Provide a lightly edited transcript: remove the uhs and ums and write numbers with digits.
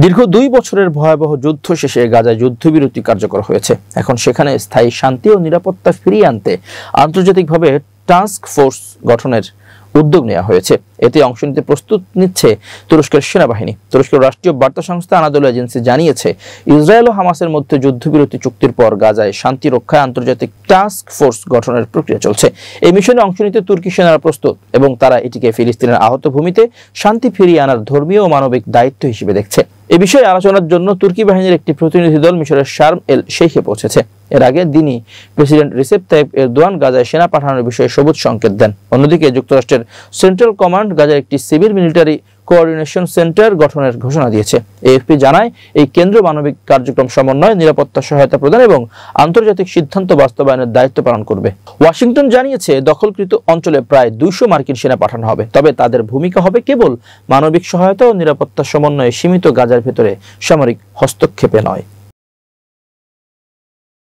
দীর্ঘ 2 বছরের ভয়াবহ যুদ্ধ শেষে গাজায় যুদ্ধবিরতি কার্যকর হয়েছে। এখন সেখানে স্থায়ী শান্তি ও নিরাপত্তা ফিরিয়ে আনতে আন্তর্জাতিকভাবে টাস্ক ফোর্স গঠনের উদ্যোগ নেওয়া হয়েছে। এতে অংশ নিতে প্রস্তুত নিচ্ছে তুরস্কের সেনাবাহিনী। তুরস্কের রাষ্ট্রীয় বার্তা সংস্থা আনাদোলু এজেন্সি জানিয়েছে, ইসরায়েল ও হামাসের মধ্যে যুদ্ধবিরতি চুক্তির পর গাজায় শান্তি রক্ষায় আন্তর্জাতিক টাস্ক ফোর্স গঠনের প্রক্রিয়া চলছে। এই মিশনে অংশ নিতে তুর্কি সেনারা প্রস্তুত এবং তারা এটিকে ফিলিস্তিনের আহত ভূমিতে শান্তি ফিরিয়ে আনার ধর্মীয় ও মানবিক দায়িত্ব হিসেবে দেখছে। এ বিষয়ে আলোচনার জন্য তুর্কি বাহিনীর একটি প্রতিনিধি দল মিশরের শার্ম এল শেখে পৌঁছেছে। এর আগে দিনই প্রেসিডেন্ট রিসেপ তাইপ এরদোয়ান গাজায় সেনা পাঠানোর বিষয়ে সবুজ সংকেত দেন। অন্যদিকে যুক্তরাষ্ট্রের সেন্ট্রাল কমান্ড গাজায় একটি সিভিল মিলিটারি কোঅর্ডিনেশন সেন্টার গঠনের ঘোষণা দিয়েছে। এএফপি জানায়, এই কেন্দ্র মানবিক কার্যক্রম সমন্বয়, নিরাপত্তা সহায়তা প্রদান এবং আন্তর্জাতিক সিদ্ধান্ত বাস্তবায়নের দায়িত্ব পালন করবে। ওয়াশিংটন জানিয়েছে, দখলকৃত অঞ্চলে প্রায় 200 মার্কিন সেনা পাঠানো হবে, তবে তাদের ভূমিকা হবে কেবল মানবিক সহায়তা ও নিরাপত্তা সমন্বয়ে সীমিত, গাজার ভেতরে সামরিক হস্তক্ষেপে নয়।